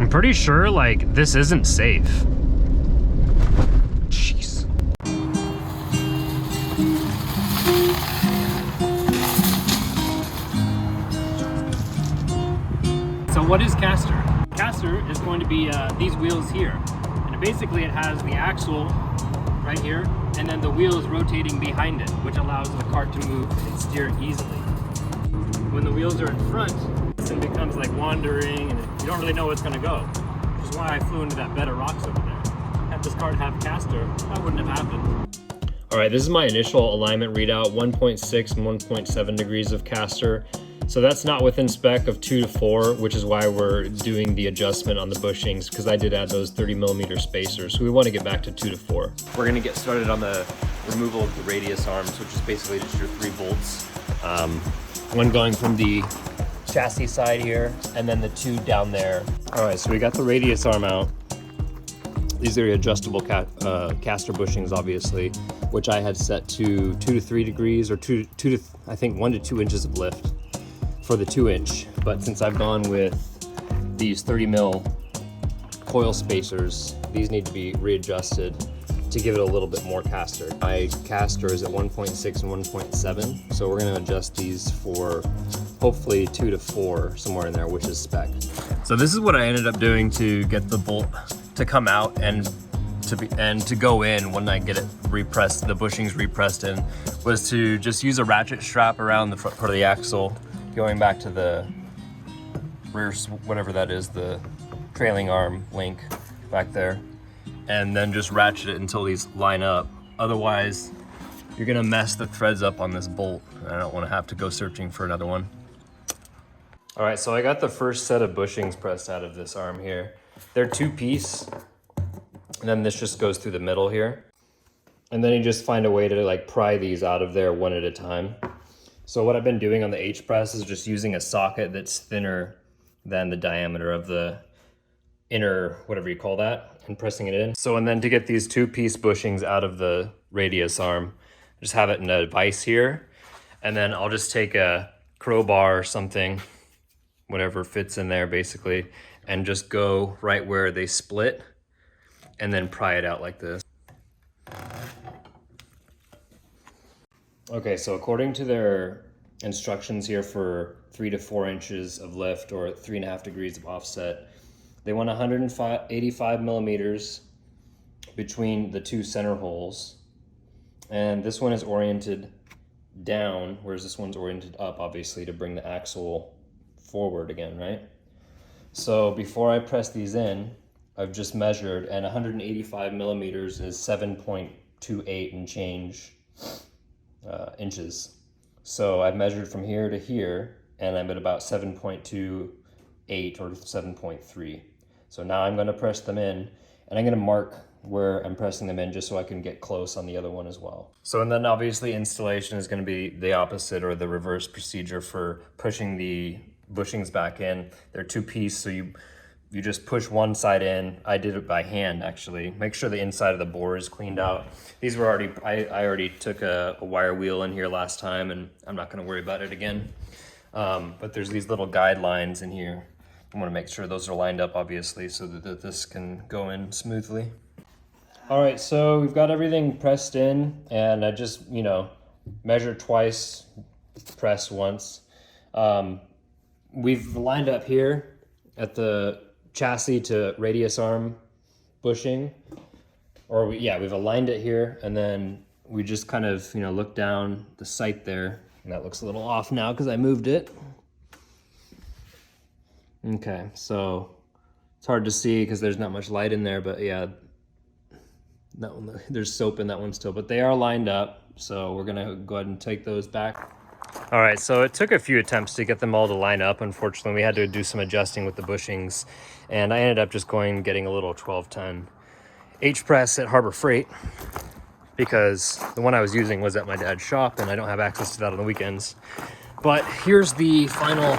I'm pretty sure like this isn't safe. Jeez. So what is caster? Caster is going to be these wheels here. And basically it has the axle right here, and then the wheels rotating behind it, which allows the cart to move and steer easily. When the wheels are in front, it becomes like wandering and you don't really know where it's gonna go. Which is why I flew into that bed of rocks over there. Had this cart have caster, that wouldn't have happened. All right, this is my initial alignment readout, 1.6 and 1.7 degrees of caster. So that's not within spec of 2 to 4, which is why we're doing the adjustment on the bushings, because I did add those 30 millimeter spacers. So we want to get back to 2 to 4. We're going to get started on the removal of the radius arms, which is basically just your 3 bolts. One going from the chassis side here, and then the 2 down there. All right, so we got the radius arm out. These are adjustable caster bushings, obviously, which I had set to 2 to 3 degrees, or I think 1 to 2 inches of lift for the 2-inch. But since I've gone with these 30 mil coil spacers, these need to be readjusted to give it a little bit more caster. My caster is at 1.6 and 1.7, so we're gonna adjust these for hopefully 2 to 4, somewhere in there, which is spec. So this is what I ended up doing to get the bolt to come out and to go in when I get it repressed, the bushings repressed in, was to just use a ratchet strap around the front part of the axle, going back to the rear, whatever that is, the trailing arm link back there, and then just ratchet it until these line up. Otherwise, you're gonna mess the threads up on this bolt. I don't wanna have to go searching for another one. All right, so I got the first set of bushings pressed out of this arm here. They're 2-piece, and then this just goes through the middle here. And then you just find a way to like pry these out of there one at a time. So what I've been doing on the H press is just using a socket that's thinner than the diameter of the inner, whatever you call that, and pressing it in. So, and then to get these 2-piece bushings out of the radius arm, just have it in a vise here. And then I'll just take a crowbar or something, whatever fits in there basically, and just go right where they split and then pry it out like this. Okay, so according to their instructions here for 3 to 4 inches of lift or 3.5 degrees of offset, they want 185 millimeters between the 2 center holes. And this one is oriented down, whereas this one's oriented up, obviously, to bring the axle forward again, right? So before I press these in, I've just measured, and 185 millimeters is 7.28 and change inches. So I've measured from here to here, and I'm at about 7.28 or 7.3. So now I'm gonna press them in, and I'm gonna mark where I'm pressing them in just so I can get close on the other one as well. So, and then obviously installation is gonna be the opposite or the reverse procedure for pushing the bushings back in. They're 2-piece, so you just push one side in. I did it by hand, actually. Make sure the inside of the bore is cleaned out. These were already, I already took a wire wheel in here last time, and I'm not gonna worry about it again. But there's these little guidelines in here. I wanna make sure those are lined up, obviously, so that this can go in smoothly. All right, so we've got everything pressed in, and I just, measured twice, press once. We've lined up here at the chassis to radius arm bushing, or we've aligned it here, and then we just kind of, look down the sight there, and that looks a little off now because I moved it. Okay, so it's hard to see because there's not much light in there, but yeah, that one, there's soap in that one still, but they are lined up, so we're gonna go ahead and take those back. All right, so it took a few attempts to get them all to line up. Unfortunately, we had to do some adjusting with the bushings, and I ended up just getting a little 1210 H press at Harbor Freight because the one I was using was at my dad's shop, and I don't have access to that on the weekends. But here's the final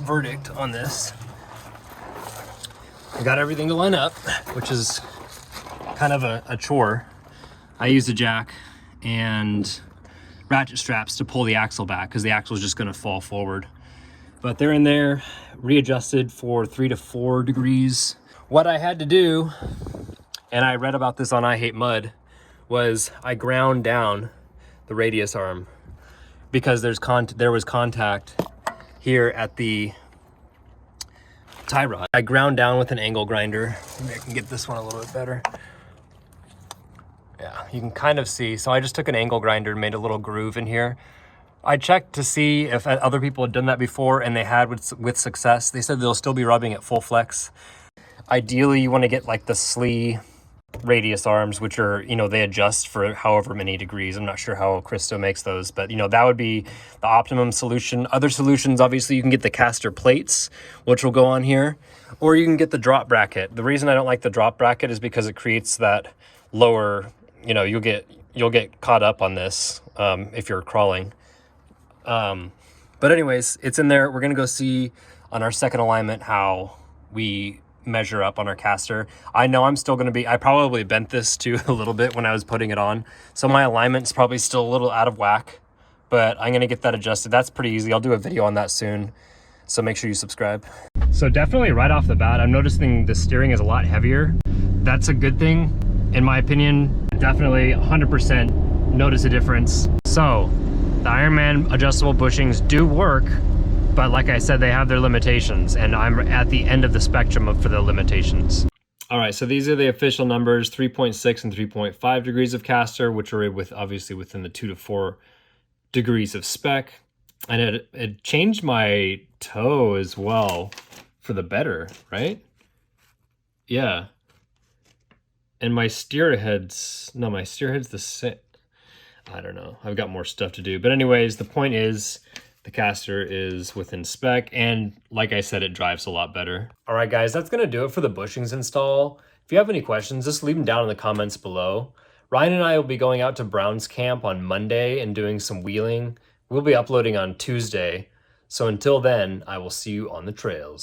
verdict on this. I got everything to line up, which is kind of a chore. I used a jack and ratchet straps to pull the axle back because the axle is just going to fall forward. But they're in there, readjusted for 3 to 4 degrees. What I had to do, and I read about this on I Hate Mud, was I ground down the radius arm because there was contact here at the tie rod. I ground down with an angle grinder. Maybe I can get this one a little bit better. Yeah, you can kind of see. So I just took an angle grinder and made a little groove in here. I checked to see if other people had done that before, and they had with success. They said they'll still be rubbing at full flex. Ideally, you want to get like the SLE radius arms, which are, you know, they adjust for however many degrees. I'm not sure how Christo makes those, but you know, that would be the optimum solution. Other solutions, obviously, you can get the caster plates, which will go on here, or you can get the drop bracket. The reason I don't like the drop bracket is because it creates that lower, you know, you'll get caught up on this if you're crawling. But anyways, it's in there. We're gonna go see on our second alignment how we measure up on our caster. I know I'm still gonna be, I probably bent this too a little bit when I was putting it on, so my alignment's probably still a little out of whack, but I'm gonna get that adjusted. That's pretty easy. I'll do a video on that soon, so make sure you subscribe. So definitely right off the bat, I'm noticing the steering is a lot heavier. That's a good thing, in my opinion. Definitely 100% notice a difference. So the Ironman adjustable bushings do work, but like I said, they have their limitations, and I'm at the end of the spectrum for the limitations. All right, so these are the official numbers, 3.6 and 3.5 degrees of caster, which are obviously within the 2 to 4 degrees of spec. And it changed my toe as well for the better, right? Yeah. And my steer head's the same. I don't know. I've got more stuff to do. But anyways, the point is the caster is within spec, and like I said, it drives a lot better. All right, guys, that's going to do it for the bushings install. If you have any questions, just leave them down in the comments below. Ryan and I will be going out to Brown's Camp on Monday and doing some wheeling. We'll be uploading on Tuesday. So until then, I will see you on the trails.